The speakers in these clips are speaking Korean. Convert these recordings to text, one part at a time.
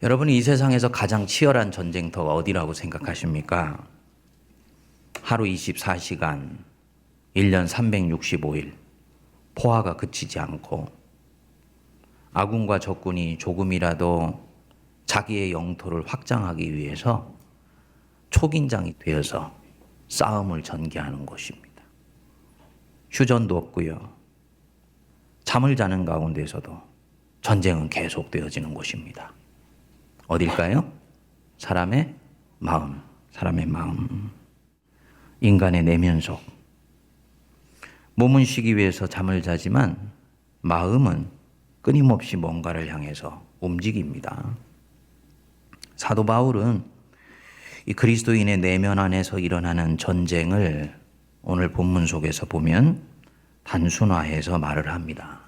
여러분이 이 세상에서 가장 치열한 전쟁터가 어디라고 생각하십니까? 하루 24시간, 1년 365일, 포화가 그치지 않고 아군과 적군이 조금이라도 자기의 영토를 확장하기 위해서 초긴장이 되어서 싸움을 전개하는 곳입니다. 휴전도 없고요. 잠을 자는 가운데서도 전쟁은 계속되어지는 곳입니다. 어딜까요? 사람의 마음, 사람의 마음. 인간의 내면 속. 몸은 쉬기 위해서 잠을 자지만 마음은 끊임없이 뭔가를 향해서 움직입니다. 사도 바울은 이 그리스도인의 내면 안에서 일어나는 전쟁을 오늘 본문 속에서 보면 단순화해서 말을 합니다.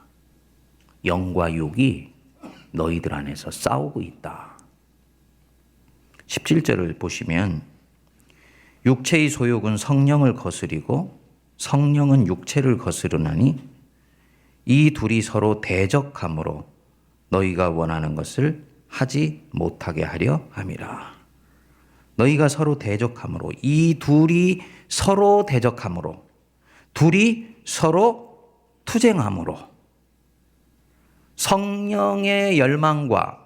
영과 육이 너희들 안에서 싸우고 있다. 17절을 보시면 육체의 소욕은 성령을 거스리고 성령은 육체를 거스르나니 이 둘이 서로 대적함으로 너희가 원하는 것을 하지 못하게 하려 함이라. 너희가 서로 대적함으로, 이 둘이 서로 대적함으로, 둘이 서로 투쟁함으로 성령의 열망과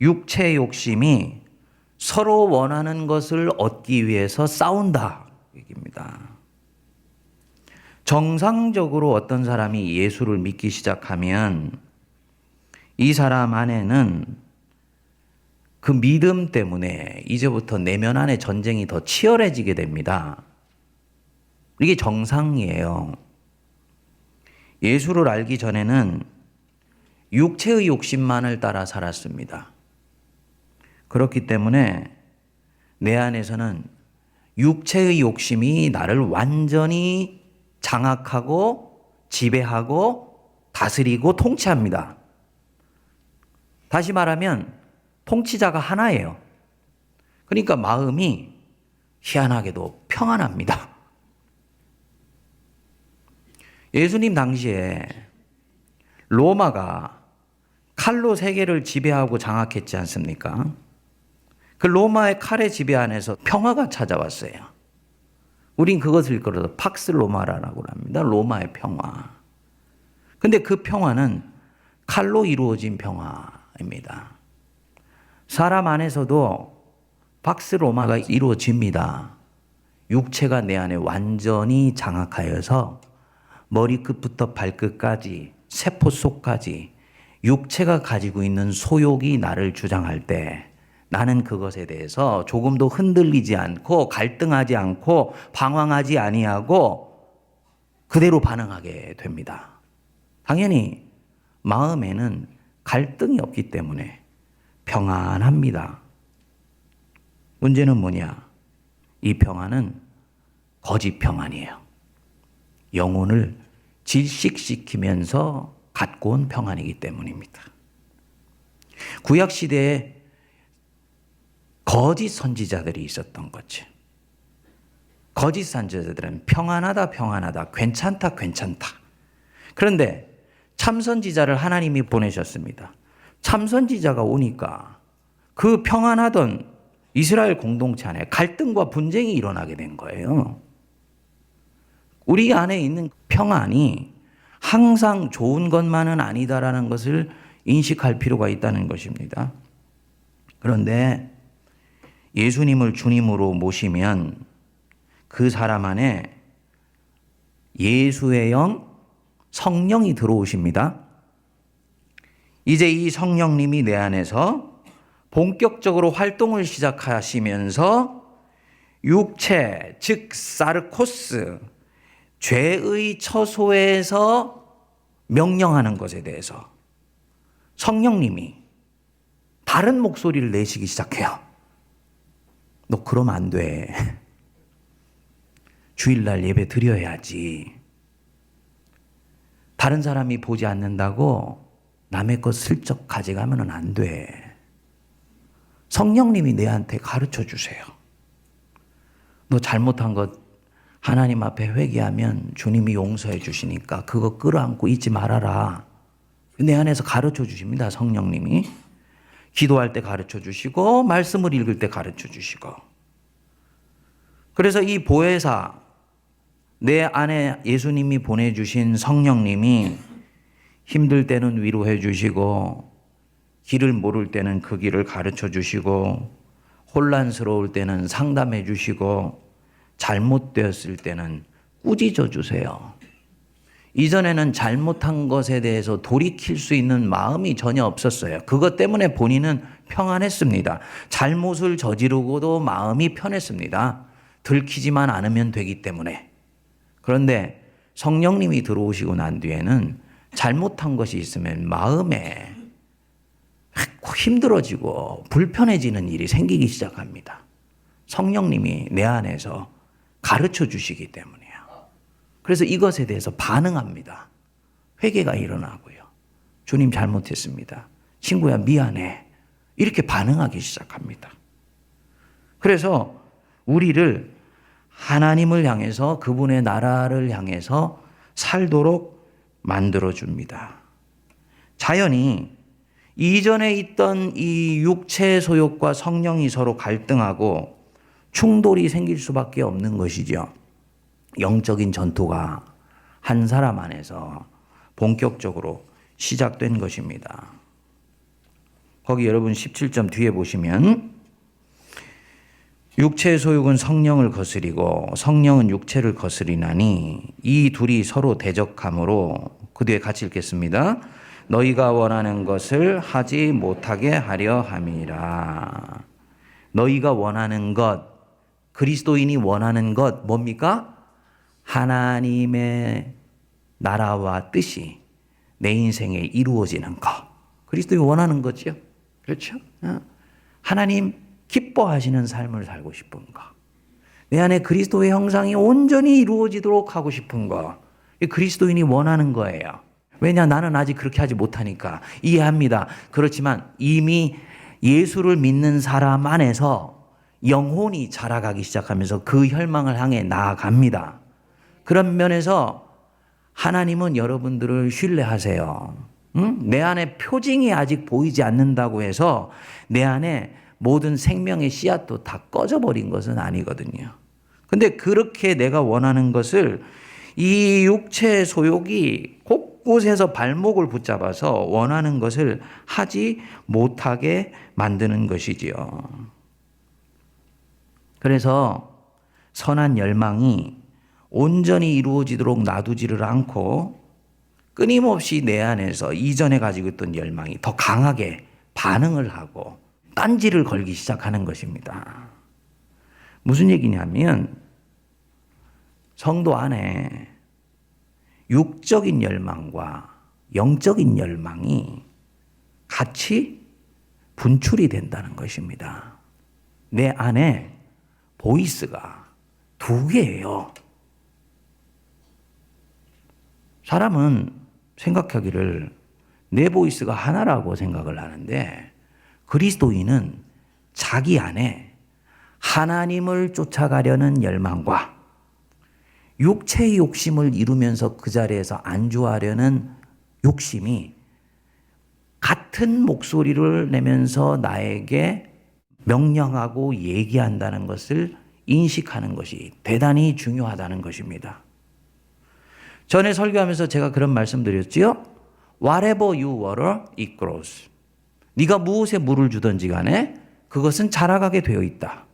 육체의 욕심이 서로 원하는 것을 얻기 위해서 싸운다 얘기입니다. 정상적으로 어떤 사람이 예수를 믿기 시작하면 이 사람 안에는 그 믿음 때문에 이제부터 내면 안에 전쟁이 더 치열해지게 됩니다. 이게 정상이에요. 예수를 알기 전에는 육체의 욕심만을 따라 살았습니다. 그렇기 때문에 내 안에서는 육체의 욕심이 나를 완전히 장악하고 지배하고 다스리고 통치합니다. 다시 말하면 통치자가 하나예요. 그러니까 마음이 희한하게도 평안합니다. 예수님 당시에 로마가 칼로 세계를 지배하고 장악했지 않습니까? 그 로마의 칼의 지배 안에서 평화가 찾아왔어요. 우린 그것을 일컬어서 팍스 로마라고 합니다. 로마의 평화. 근데 그 평화는 칼로 이루어진 평화입니다. 사람 안에서도 팍스 로마가 이루어집니다. 육체가 내 안에 완전히 장악하여서 머리끝부터 발끝까지 세포 속까지 육체가 가지고 있는 소욕이 나를 주장할 때 나는 그것에 대해서 조금도 흔들리지 않고 갈등하지 않고 방황하지 아니하고 그대로 반응하게 됩니다. 당연히 마음에는 갈등이 없기 때문에 평안합니다. 문제는 뭐냐? 이 평안은 거짓 평안이에요. 영혼을 질식시키면서 갖고 온 평안이기 때문입니다. 구약시대에 거짓 선지자들이 있었던 거지. 거짓 선지자들은 평안하다, 평안하다, 괜찮다, 괜찮다. 그런데 참선지자를 하나님이 보내셨습니다. 참선지자가 오니까 그 평안하던 이스라엘 공동체 안에 갈등과 분쟁이 일어나게 된 거예요. 우리 안에 있는 평안이 항상 좋은 것만은 아니다라는 것을 인식할 필요가 있다는 것입니다. 그런데 예수님을 주님으로 모시면 그 사람 안에 예수의 영, 성령이 들어오십니다. 이제 이 성령님이 내 안에서 본격적으로 활동을 시작하시면서 육체, 즉 사르코스, 죄의 처소에서 명령하는 것에 대해서 성령님이 다른 목소리를 내시기 시작해요. 너 그러면 안 돼. 주일날 예배 드려야지. 다른 사람이 보지 않는다고 남의 것 슬쩍 가져가면 안 돼. 성령님이 내한테 가르쳐 주세요. 너 잘못한 것 하나님 앞에 회개하면 주님이 용서해 주시니까 그거 끌어안고 잊지 말아라. 내 안에서 가르쳐 주십니다. 성령님이. 기도할 때 가르쳐 주시고 말씀을 읽을 때 가르쳐 주시고. 그래서 이 보혜사, 내 안에 예수님이 보내주신 성령님이 힘들 때는 위로해 주시고 길을 모를 때는 그 길을 가르쳐 주시고 혼란스러울 때는 상담해 주시고 잘못되었을 때는 꾸짖어 주세요. 이전에는 잘못한 것에 대해서 돌이킬 수 있는 마음이 전혀 없었어요. 그것 때문에 본인은 평안했습니다. 잘못을 저지르고도 마음이 편했습니다. 들키지만 않으면 되기 때문에. 그런데 성령님이 들어오시고 난 뒤에는 잘못한 것이 있으면 마음에 힘들어지고 불편해지는 일이 생기기 시작합니다. 성령님이 내 안에서 가르쳐 주시기 때문이에요. 그래서 이것에 대해서 반응합니다. 회개가 일어나고요. 주님 잘못했습니다. 친구야 미안해. 이렇게 반응하기 시작합니다. 그래서 우리를 하나님을 향해서 그분의 나라를 향해서 살도록 만들어줍니다. 자연히 이전에 있던 이 육체의 소욕과 성령이 서로 갈등하고 충돌이 생길 수밖에 없는 것이죠. 영적인 전투가 한 사람 안에서 본격적으로 시작된 것입니다. 거기 여러분 17점 뒤에 보시면 육체의 소욕은 성령을 거스리고 성령은 육체를 거스리나니 이 둘이 서로 대적함으로 그 뒤에 같이 읽겠습니다. 너희가 원하는 것을 하지 못하게 하려 함이라. 너희가 원하는 것, 그리스도인이 원하는 것 뭡니까? 하나님의 나라와 뜻이 내 인생에 이루어지는 것. 그리스도인이 원하는 거죠. 그렇죠? 하나님 기뻐하시는 삶을 살고 싶은 것. 내 안에 그리스도의 형상이 온전히 이루어지도록 하고 싶은 것. 그리스도인이 원하는 거예요. 왜냐? 나는 아직 그렇게 하지 못하니까. 이해합니다. 그렇지만 이미 예수를 믿는 사람 안에서 영혼이 자라가기 시작하면서 그 혈망을 향해 나아갑니다. 그런 면에서 하나님은 여러분들을 신뢰하세요. 내 안에 표징이 아직 보이지 않는다고 해서 내 안에 모든 생명의 씨앗도 다 꺼져버린 것은 아니거든요. 근데 그렇게 내가 원하는 것을 이 육체의 소욕이 곳곳에서 발목을 붙잡아서 원하는 것을 하지 못하게 만드는 것이지요. 그래서 선한 열망이 온전히 이루어지도록 놔두지를 않고 끊임없이 내 안에서 이전에 가지고 있던 열망이 더 강하게 반응을 하고 딴지를 걸기 시작하는 것입니다. 무슨 얘기냐면 성도 안에 육적인 열망과 영적인 열망이 같이 분출이 된다는 것입니다. 내 안에 보이스가 두 개예요. 사람은 생각하기를 내 보이스가 하나라고 생각을 하는데 그리스도인은 자기 안에 하나님을 쫓아가려는 열망과 육체의 욕심을 이루면서 그 자리에서 안주하려는 욕심이 같은 목소리를 내면서 나에게 명령하고 얘기한다는 것을 인식하는 것이 대단히 중요하다는 것입니다. 전에 설교하면서 제가 그런 말씀 드렸지요. Whatever you water, it grows. 네가 무엇에 물을 주든지 간에 그것은 자라가게 되어 있다.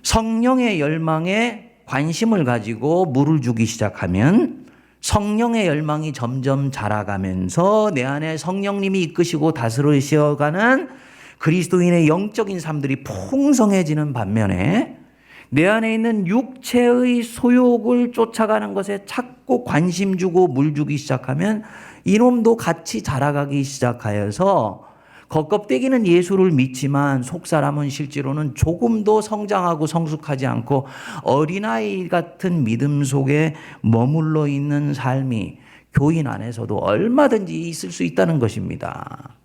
성령의 열망에 관심을 가지고 물을 주기 시작하면 성령의 열망이 점점 자라가면서 내 안에 성령님이 이끄시고 다스리셔가는 그리스도인의 영적인 삶들이 풍성해지는 반면에 내 안에 있는 육체의 소욕을 쫓아가는 것에 자꾸 관심 주고 물 주기 시작하면 이놈도 같이 자라가기 시작하여서 겉껍데기는 예수를 믿지만 속사람은 실제로는 조금도 성장하고 성숙하지 않고 어린아이 같은 믿음 속에 머물러 있는 삶이 교인 안에서도 얼마든지 있을 수 있다는 것입니다.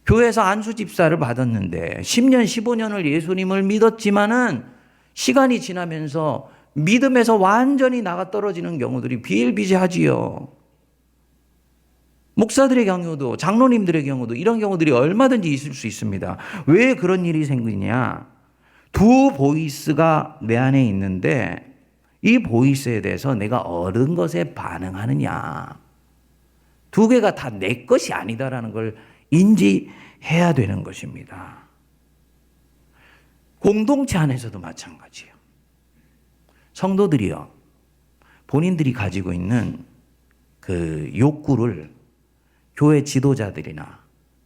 교회에서 안수 집사를 받았는데 10년, 15년을 예수님을 믿었지만은 시간이 지나면서 믿음에서 완전히 나가 떨어지는 경우들이 비일비재하지요. 목사들의 경우도 장로님들의 경우도 이런 경우들이 얼마든지 있을 수 있습니다. 왜 그런 일이 생기냐? 두 보이스가 내 안에 있는데 이 보이스에 대해서 내가 얻은 것에 반응하느냐. 두 개가 다 내 것이 아니다라는 걸 인지해야 되는 것입니다. 공동체 안에서도 마찬가지예요. 성도들이요, 본인들이 가지고 있는 그 욕구를 교회 지도자들이나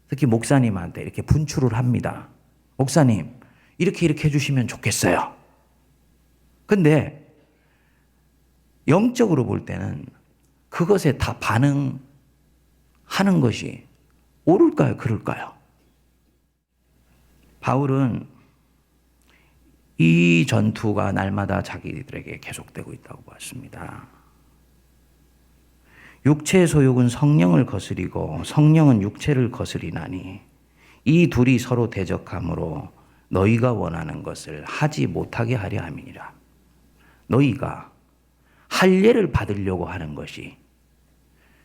특히 목사님한테 이렇게 분출을 합니다. 목사님, 이렇게 해주시면 좋겠어요. 근데 영적으로 볼 때는 그것에 다 반응하는 것이 옳을까요? 그럴까요? 바울은 이 전투가 날마다 자기들에게 계속되고 있다고 봤습니다. 육체의 소욕은 성령을 거스리고 성령은 육체를 거스리나니 이 둘이 서로 대적함으로 너희가 원하는 것을 하지 못하게 하려 함이니라. 너희가 할례를 받으려고 하는 것이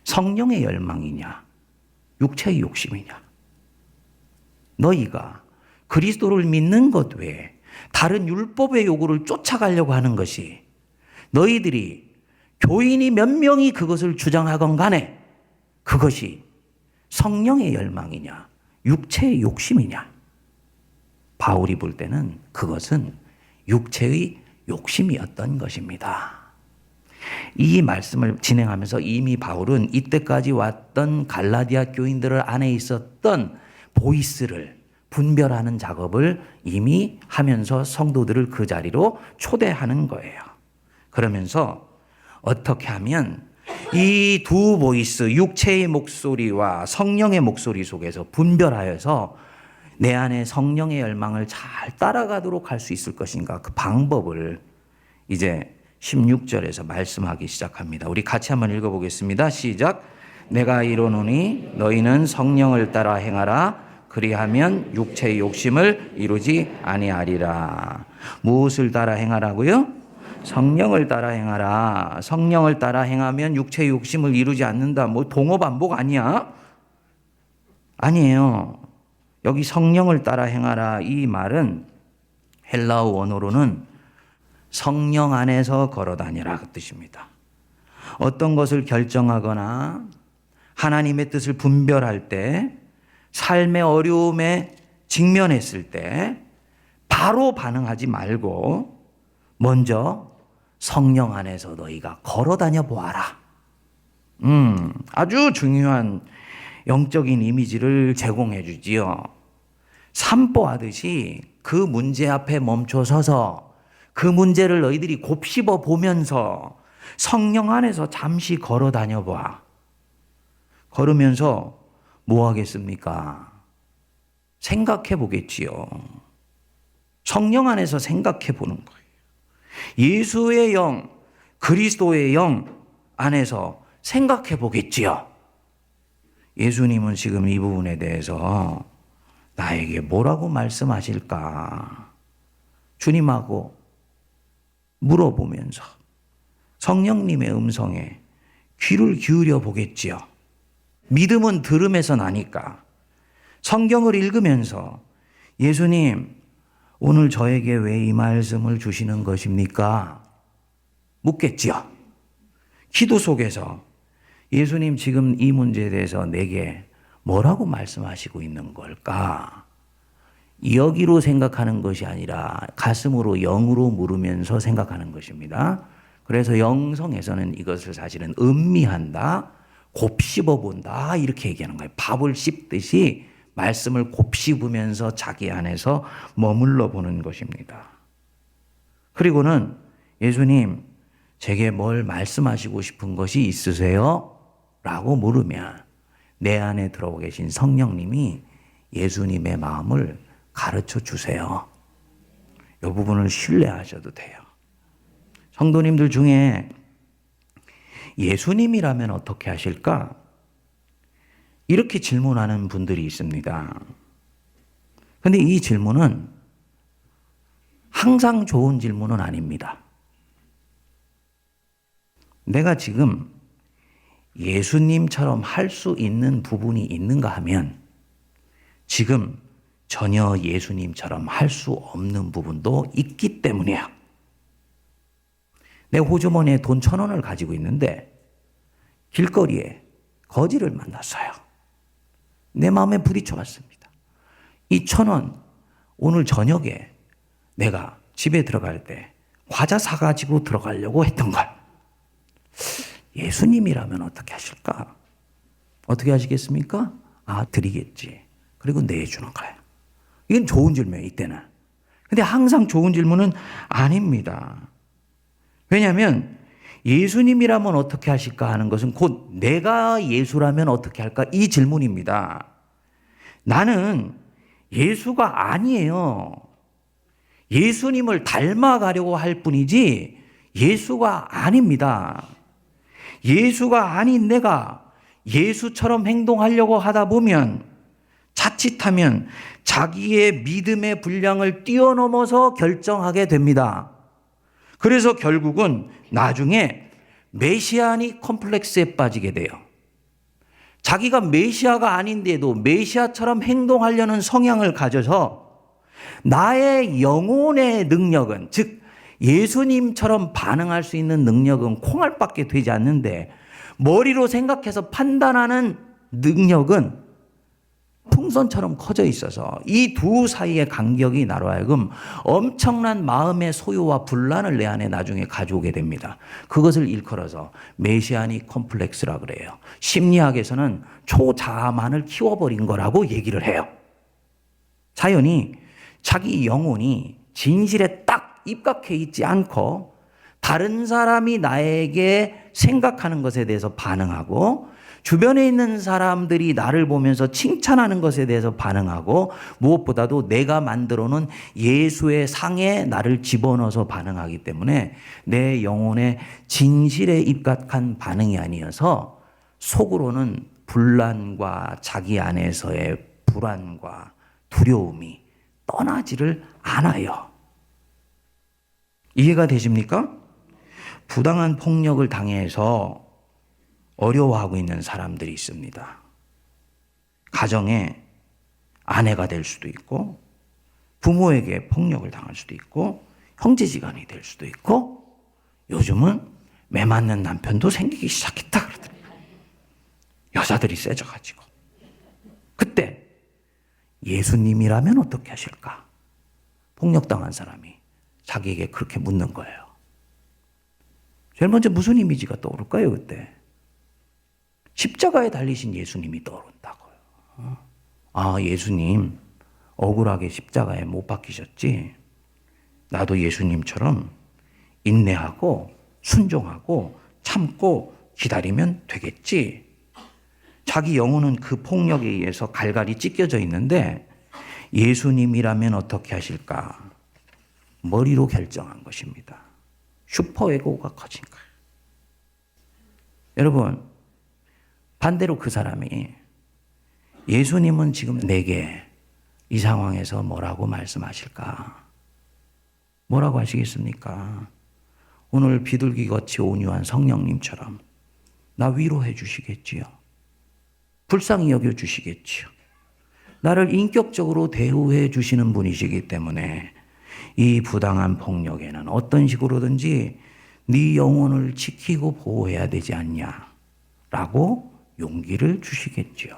성령의 열망이냐 육체의 욕심이냐. 너희가 그리스도를 믿는 것 외에 다른 율법의 요구를 쫓아가려고 하는 것이 너희들이 교인이 몇 명이 그것을 주장하건 간에 그것이 성령의 열망이냐 육체의 욕심이냐. 바울이 볼 때는 그것은 육체의 욕심이었던 것입니다. 이 말씀을 진행하면서 이미 바울은 이때까지 왔던 갈라디아 교인들 안에 있었던 보이스를 분별하는 작업을 이미 하면서 성도들을 그 자리로 초대하는 거예요. 그러면서 어떻게 하면 이 두 보이스, 육체의 목소리와 성령의 목소리 속에서 분별하여서 내 안에 성령의 열망을 잘 따라가도록 할 수 있을 것인가, 그 방법을 이제 16절에서 말씀하기 시작합니다. 우리 같이 한번 읽어보겠습니다. 시작. 내가 이르노니 너희는 성령을 따라 행하라. 그리하면 육체의 욕심을 이루지 아니하리라. 무엇을 따라 행하라고요? 성령을 따라 행하라. 성령을 따라 행하면 육체의 욕심을 이루지 않는다. 뭐 동어반복 아니야? 아니에요. 여기 성령을 따라 행하라 이 말은 헬라어 원어로는 성령 안에서 걸어다니라 그 뜻입니다. 어떤 것을 결정하거나 하나님의 뜻을 분별할 때, 삶의 어려움에 직면했을 때 바로 반응하지 말고 먼저 성령 안에서 너희가 걸어다녀 보아라. 아주 중요한 영적인 이미지를 제공해 주지요. 산보하듯이 그 문제 앞에 멈춰 서서 그 문제를 너희들이 곱씹어 보면서 성령 안에서 잠시 걸어 다녀 봐. 걸으면서 뭐 하겠습니까? 생각해 보겠지요. 성령 안에서 생각해 보는 거예요. 예수의 영, 그리스도의 영 안에서 생각해 보겠지요. 예수님은 지금 이 부분에 대해서 나에게 뭐라고 말씀하실까? 주님하고 물어보면서 성령님의 음성에 귀를 기울여 보겠지요. 믿음은 들음에서 나니까 성경을 읽으면서 예수님, 오늘 저에게 왜 이 말씀을 주시는 것입니까? 묻겠지요. 기도 속에서 예수님, 지금 이 문제에 대해서 내게 뭐라고 말씀하시고 있는 걸까? 여기로 생각하는 것이 아니라 가슴으로, 영으로 물으면서 생각하는 것입니다. 그래서 영성에서는 이것을 사실은 음미한다, 곱씹어 본다 이렇게 얘기하는 거예요. 밥을 씹듯이 말씀을 곱씹으면서 자기 안에서 머물러 보는 것입니다. 그리고는 예수님, 제게 뭘 말씀하시고 싶은 것이 있으세요? 라고 물으면 내 안에 들어오 계신 성령님이 예수님의 마음을 가르쳐 주세요. 이 부분을 신뢰하셔도 돼요. 성도님들 중에 예수님이라면 어떻게 하실까? 이렇게 질문하는 분들이 있습니다. 그런데 이 질문은 항상 좋은 질문은 아닙니다. 내가 지금 예수님처럼 할 수 있는 부분이 있는가 하면 지금 전혀 예수님처럼 할 수 없는 부분도 있기 때문이에요. 내 호주머니에 돈 1,000원을 가지고 있는데 길거리에 거지를 만났어요. 내 마음에 부딪혀 왔습니다. 이 1,000원 오늘 저녁에 내가 집에 들어갈 때 과자 사가지고 들어가려고 했던 걸 예수님이라면 어떻게 하실까? 어떻게 하시겠습니까? 드리겠지. 그리고 내주는 거예요. 이건 좋은 질문이에요, 이때는. 근데 항상 좋은 질문은 아닙니다. 왜냐하면 예수님이라면 어떻게 하실까 하는 것은 곧 내가 예수라면 어떻게 할까? 이 질문입니다. 나는 예수가 아니에요. 예수님을 닮아가려고 할 뿐이지 예수가 아닙니다. 예수가 아닌 내가 예수처럼 행동하려고 하다 보면 자칫하면 자기의 믿음의 분량을 뛰어넘어서 결정하게 됩니다. 그래서 결국은 나중에 메시아니 컴플렉스에 빠지게 돼요. 자기가 메시아가 아닌데도 메시아처럼 행동하려는 성향을 가져서 나의 영혼의 능력은, 즉 예수님처럼 반응할 수 있는 능력은 콩알밖에 되지 않는데 머리로 생각해서 판단하는 능력은 풍선처럼 커져 있어서 이 두 사이의 간격이 나로 하여금 엄청난 마음의 소요와 분란을 내 안에 나중에 가져오게 됩니다. 그것을 일컬어서 메시아닉 컴플렉스라 그래요. 심리학에서는 초자아만을 키워버린 거라고 얘기를 해요. 자연히 자기 영혼이 진실에 딱 입각해 있지 않고 다른 사람이 나에게 생각하는 것에 대해서 반응하고 주변에 있는 사람들이 나를 보면서 칭찬하는 것에 대해서 반응하고 무엇보다도 내가 만들어 놓은 예수의 상에 나를 집어넣어서 반응하기 때문에 내 영혼의 진실에 입각한 반응이 아니어서 속으로는 분란과 자기 안에서의 불안과 두려움이 떠나지를 않아요. 이해가 되십니까? 부당한 폭력을 당해서 어려워하고 있는 사람들이 있습니다. 가정에 아내가 될 수도 있고 부모에게 폭력을 당할 수도 있고 형제지간이 될 수도 있고 요즘은 매 맞는 남편도 생기기 시작했다 그러더라고요. 여자들이 세져가지고. 그때 예수님이라면 어떻게 하실까? 폭력당한 사람이 자기에게 그렇게 묻는 거예요. 제일 먼저 무슨 이미지가 떠오를까요, 그때? 십자가에 달리신 예수님이 떠오른다고요. 예수님 억울하게 십자가에 못 박히셨지. 나도 예수님처럼 인내하고 순종하고 참고 기다리면 되겠지. 자기 영혼은 그 폭력에 의해서 갈갈이 찢겨져 있는데 예수님이라면 어떻게 하실까? 머리로 결정한 것입니다. 슈퍼에고가 커진 거예요. 여러분, 반대로 그 사람이 예수님은 지금 내게 이 상황에서 뭐라고 말씀하실까? 뭐라고 하시겠습니까? 오늘 비둘기같이 온유한 성령님처럼 나 위로해 주시겠지요. 불쌍히 여겨 주시겠지요. 나를 인격적으로 대우해 주시는 분이시기 때문에 이 부당한 폭력에는 어떤 식으로든지 네 영혼을 지키고 보호해야 되지 않냐라고 용기를 주시겠지요.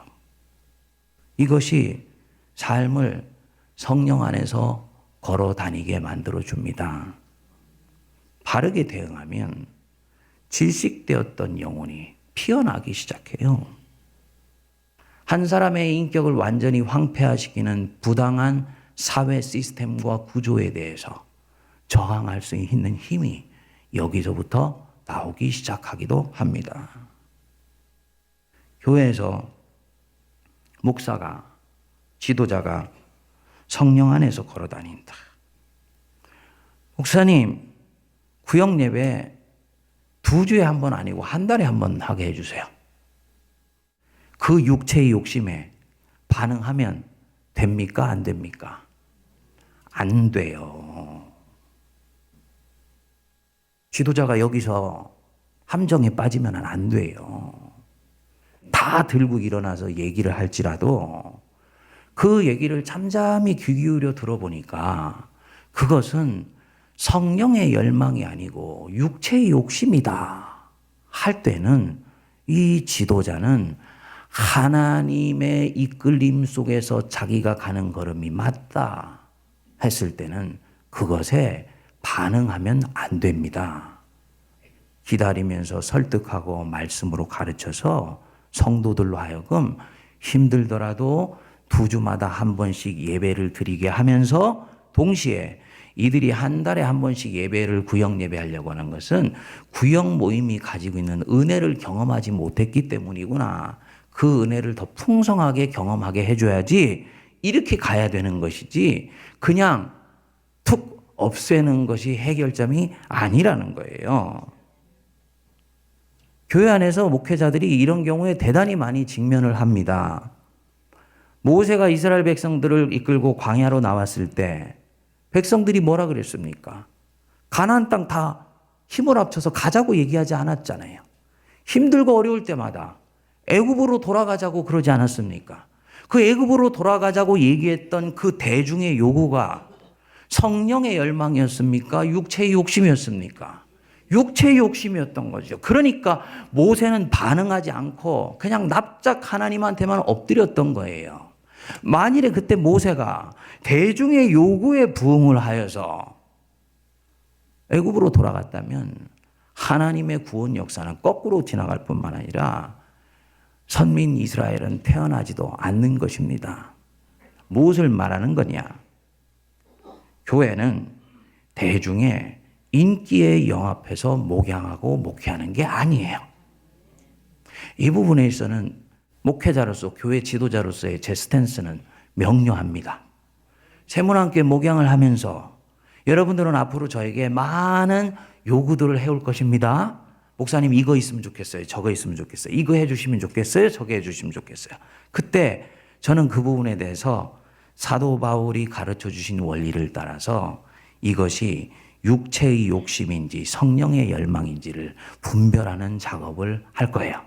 이것이 삶을 성령 안에서 걸어 다니게 만들어 줍니다. 바르게 대응하면 질식되었던 영혼이 피어나기 시작해요. 한 사람의 인격을 완전히 황폐화시키는 부당한 사회 시스템과 구조에 대해서 저항할 수 있는 힘이 여기서부터 나오기 시작하기도 합니다. 교회에서 목사가, 지도자가 성령 안에서 걸어 다닌다. 목사님, 구역 예배 2주에 한 번 아니고 한 달에 한 번 하게 해주세요. 그 육체의 욕심에 반응하면 됩니까? 안 됩니까? 안 돼요. 지도자가 여기서 함정에 빠지면 안 돼요. 다 들고 일어나서 얘기를 할지라도 그 얘기를 잠잠히 귀 기울여 들어보니까 그것은 성령의 열망이 아니고 육체의 욕심이다 할 때는 이 지도자는 하나님의 이끌림 속에서 자기가 가는 걸음이 맞다 했을 때는 그것에 반응하면 안 됩니다. 기다리면서 설득하고 말씀으로 가르쳐서 성도들로 하여금 힘들더라도 2주마다 한 번씩 예배를 드리게 하면서 동시에 이들이 한 달에 한 번씩 예배를 구역 예배하려고 하는 것은 구역 모임이 가지고 있는 은혜를 경험하지 못했기 때문이구나. 그 은혜를 더 풍성하게 경험하게 해줘야지 이렇게 가야 되는 것이지 그냥 툭 없애는 것이 해결점이 아니라는 거예요. 교회 안에서 목회자들이 이런 경우에 대단히 많이 직면을 합니다. 모세가 이스라엘 백성들을 이끌고 광야로 나왔을 때 백성들이 뭐라 그랬습니까? 가나안 땅 다 힘을 합쳐서 가자고 얘기하지 않았잖아요. 힘들고 어려울 때마다 애굽으로 돌아가자고 그러지 않았습니까? 그 애굽으로 돌아가자고 얘기했던 그 대중의 요구가 성령의 열망이었습니까? 육체의 욕심이었습니까? 육체의 욕심이었던 거죠. 그러니까 모세는 반응하지 않고 그냥 납작 하나님한테만 엎드렸던 거예요. 만일에 그때 모세가 대중의 요구에 부응을 하여서 애굽으로 돌아갔다면 하나님의 구원 역사는 거꾸로 지나갈 뿐만 아니라 선민 이스라엘은 태어나지도 않는 것입니다. 무엇을 말하는 거냐? 교회는 대중의 인기에 영합해서 목양하고 목회하는 게 아니에요. 이 부분에 있어서는 목회자로서 교회 지도자로서의 제 스탠스는 명료합니다. 세문안교회 목양을 하면서 여러분들은 앞으로 저에게 많은 요구들을 해올 것입니다. 목사님 이거 있으면 좋겠어요. 저거 있으면 좋겠어요. 이거 해주시면 좋겠어요. 저거 해주시면 좋겠어요. 그때 저는 그 부분에 대해서 사도 바울이 가르쳐 주신 원리를 따라서 이것이 육체의 욕심인지 성령의 열망인지를 분별하는 작업을 할 거예요.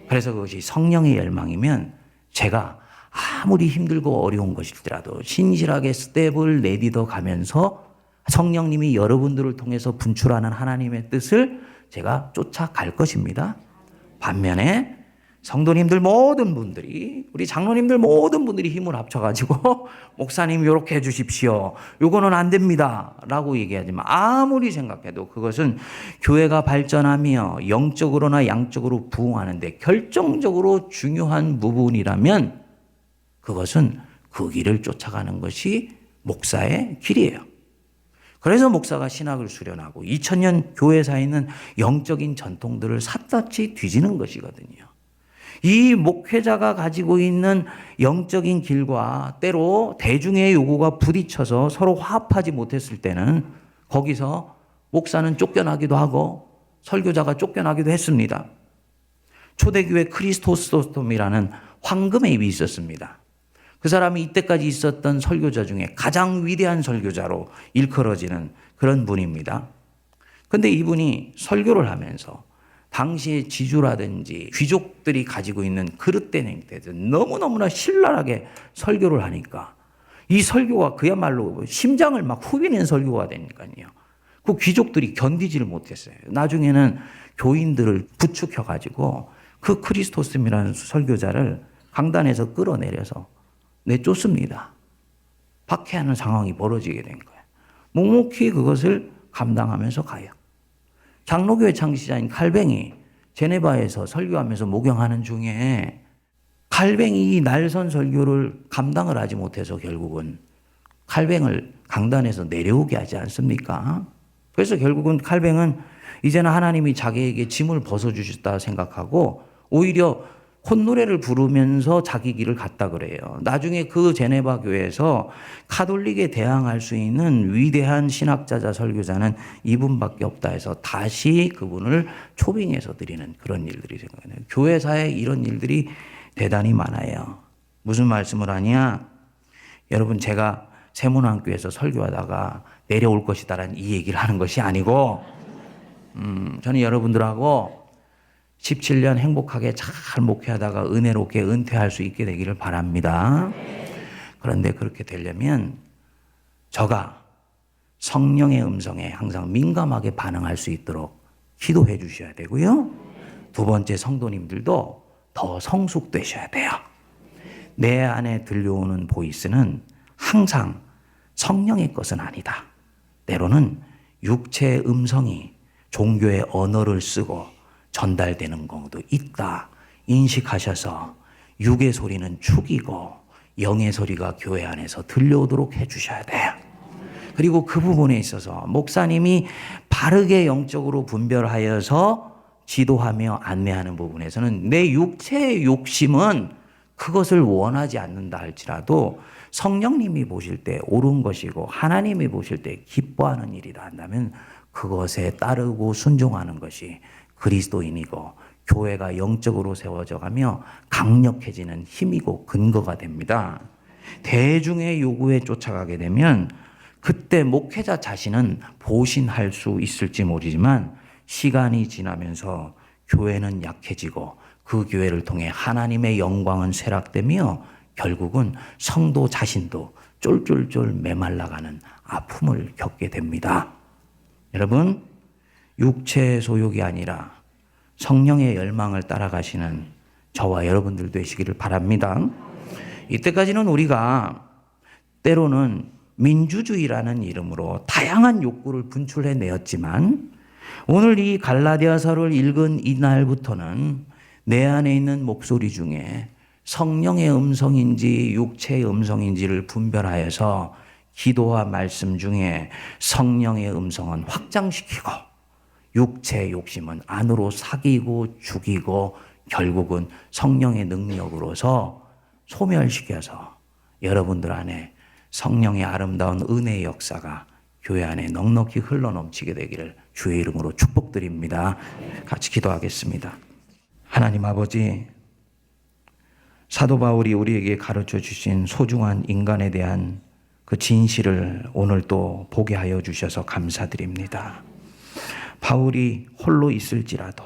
그래서 그것이 성령의 열망이면 제가 아무리 힘들고 어려운 것일지라도 신실하게 스텝을 내딛어 가면서 성령님이 여러분들을 통해서 분출하는 하나님의 뜻을 제가 쫓아갈 것입니다. 반면에 성도님들 모든 분들이 우리 장로님들 모든 분들이 힘을 합쳐가지고 목사님 이렇게 해주십시오. 요거는 안 됩니다. 라고 얘기하지만 아무리 생각해도 그것은 교회가 발전하며 영적으로나 양적으로 부흥하는데 결정적으로 중요한 부분이라면 그것은 그 길을 쫓아가는 것이 목사의 길이에요. 그래서 목사가 신학을 수련하고 2000년 교회사에 있는 영적인 전통들을 샅샅이 뒤지는 것이거든요. 이 목회자가 가지고 있는 영적인 길과 때로 대중의 요구가 부딪혀서 서로 화합하지 못했을 때는 거기서 목사는 쫓겨나기도 하고 설교자가 쫓겨나기도 했습니다. 초대교회 크리스토스톰이라는 황금의 입이 있었습니다. 그 사람이 이때까지 있었던 설교자 중에 가장 위대한 설교자로 일컬어지는 그런 분입니다. 근데 이분이 설교를 하면서 당시의 지주라든지 귀족들이 가지고 있는 그릇된 행태들 너무너무나 신랄하게 설교를 하니까 이 설교가 그야말로 심장을 막 후비는 설교가 되니까요. 그 귀족들이 견디지를 못했어요. 나중에는 교인들을 부축해가지고 그 크리스토스이라는 설교자를 강단에서 끌어내려서 내쫓습니다. 박해하는 상황이 벌어지게 된 거예요. 묵묵히 그것을 감당하면서 가요. 장로교회 창시자인 칼뱅이 제네바에서 설교하면서 목양하는 중에 칼뱅이 이 날선 설교를 감당을 하지 못해서 결국은 칼뱅을 강단에서 내려오게 하지 않습니까? 그래서 결국은 칼뱅은 이제는 하나님이 자기에게 짐을 벗어주셨다 생각하고 오히려 콧노래를 부르면서 자기 길을 갔다 그래요. 나중에 그 제네바 교회에서 카톨릭에 대항할 수 있는 위대한 신학자자 설교자는 이분밖에 없다 해서 다시 그분을 초빙해서 드리는 그런 일들이 생겨나요. 교회사에 이런 일들이 대단히 많아요. 무슨 말씀을 하냐? 여러분 제가 세문안교에서 설교하다가 내려올 것이다라는 이 얘기를 하는 것이 아니고 저는 여러분들하고 17년 행복하게 잘 목회하다가 은혜롭게 은퇴할 수 있게 되기를 바랍니다. 그런데 그렇게 되려면 저가 성령의 음성에 항상 민감하게 반응할 수 있도록 기도해 주셔야 되고요. 두 번째, 성도님들도 더 성숙되셔야 돼요. 내 안에 들려오는 보이스는 항상 성령의 것은 아니다. 때로는 육체의 음성이 종교의 언어를 쓰고 전달되는 경우도 있다. 인식하셔서 육의 소리는 죽이고 영의 소리가 교회 안에서 들려오도록 해주셔야 돼요. 그리고 그 부분에 있어서 목사님이 바르게 영적으로 분별하여서 지도하며 안내하는 부분에서는 내 육체의 욕심은 그것을 원하지 않는다 할지라도 성령님이 보실 때 옳은 것이고 하나님이 보실 때 기뻐하는 일이라 한다면 그것에 따르고 순종하는 것이 그리스도인이고 교회가 영적으로 세워져 가며 강력해지는 힘이고 근거가 됩니다. 대중의 요구에 쫓아가게 되면 그때 목회자 자신은 보신할 수 있을지 모르지만 시간이 지나면서 교회는 약해지고 그 교회를 통해 하나님의 영광은 쇠락되며 결국은 성도 자신도 쫄쫄쫄 메말라가는 아픔을 겪게 됩니다. 여러분, 육체의 소욕이 아니라 성령의 열망을 따라가시는 저와 여러분들 되시기를 바랍니다. 이때까지는 우리가 때로는 민주주의라는 이름으로 다양한 욕구를 분출해 내었지만 오늘 이 갈라디아서를 읽은 이날부터는 내 안에 있는 목소리 중에 성령의 음성인지 육체의 음성인지를 분별하여서 기도와 말씀 중에 성령의 음성은 확장시키고 육체의 욕심은 안으로 사귀고 죽이고 결국은 성령의 능력으로서 소멸시켜서 여러분들 안에 성령의 아름다운 은혜의 역사가 교회 안에 넉넉히 흘러넘치게 되기를 주의 이름으로 축복드립니다. 같이 기도하겠습니다. 하나님 아버지, 사도 바울이 우리에게 가르쳐 주신 소중한 인간에 대한 그 진실을 오늘 또 보게 하여 주셔서 감사드립니다. 바울이 홀로 있을지라도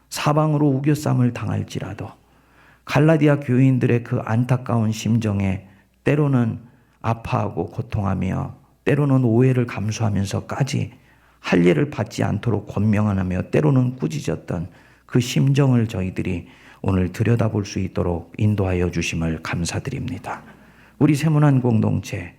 사방으로 우겨쌈을 당할지라도 갈라디아 교인들의 그 안타까운 심정에 때로는 아파하고 고통하며 때로는 오해를 감수하면서까지 할 일을 받지 않도록 권명하며 때로는 꾸짖었던 그 심정을 저희들이 오늘 들여다볼 수 있도록 인도하여 주심을 감사드립니다. 우리 세문안 공동체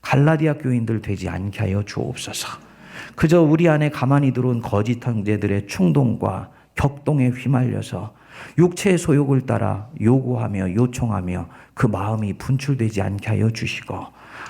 갈라디아 교인들 되지 않게 하여 주옵소서. 그저 우리 안에 가만히 들어온 거짓 형제들의 충동과 격동에 휘말려서 육체의 소욕을 따라 요구하며 요청하며 그 마음이 분출되지 않게 하여 주시고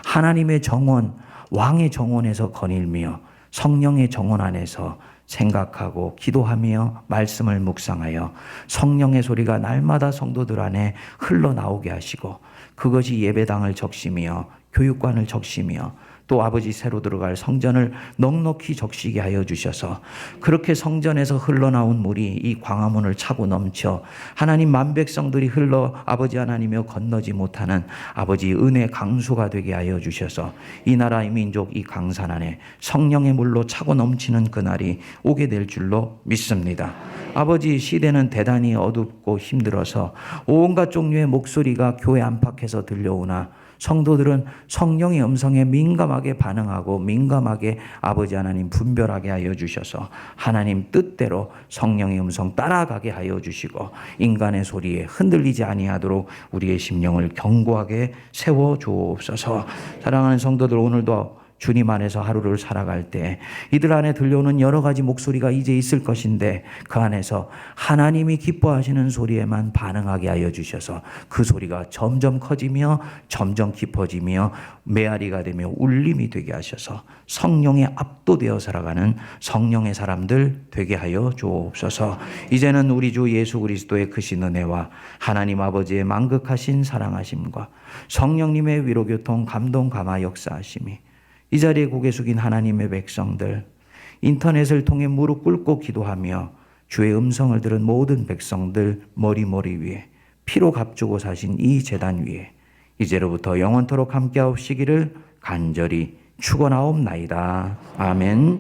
하나님의 정원, 왕의 정원에서 거닐며 성령의 정원 안에서 생각하고 기도하며 말씀을 묵상하여 성령의 소리가 날마다 성도들 안에 흘러나오게 하시고 그것이 예배당을 적시며 교육관을 적시며 또 아버지 새로 들어갈 성전을 넉넉히 적시게 하여 주셔서 그렇게 성전에서 흘러나온 물이 이 광화문을 차고 넘쳐 하나님 만백성들이 흘러 아버지 하나님이여 건너지 못하는 아버지 은혜 강수가 되게 하여 주셔서 이 나라 이 민족 이 강산 안에 성령의 물로 차고 넘치는 그날이 오게 될 줄로 믿습니다. 아버지, 시대는 대단히 어둡고 힘들어서 온갖 종류의 목소리가 교회 안팎에서 들려오나 성도들은 성령의 음성에 민감하게 반응하고 민감하게 아버지 하나님 분별하게 하여 주셔서 하나님 뜻대로 성령의 음성 따라가게 하여 주시고 인간의 소리에 흔들리지 아니하도록 우리의 심령을 견고하게 세워 주옵소서. 사랑하는 성도들, 오늘도 주님 안에서 하루를 살아갈 때 이들 안에 들려오는 여러 가지 목소리가 이제 있을 것인데 그 안에서 하나님이 기뻐하시는 소리에만 반응하게 하여 주셔서 그 소리가 점점 커지며 점점 깊어지며 메아리가 되며 울림이 되게 하셔서 성령에 압도되어 살아가는 성령의 사람들 되게 하여 주옵소서. 이제는 우리 주 예수 그리스도의 크신 은혜와 하나님 아버지의 만극하신 사랑하심과 성령님의 위로교통 감동 감화 역사하심이 이 자리에 고개 숙인 하나님의 백성들, 인터넷을 통해 무릎 꿇고 기도하며 주의 음성을 들은 모든 백성들 머리 위에 피로 값주고 사신 이 제단 위에 이제로부터 영원토록 함께하옵시기를 간절히 축원하옵나이다. 아멘.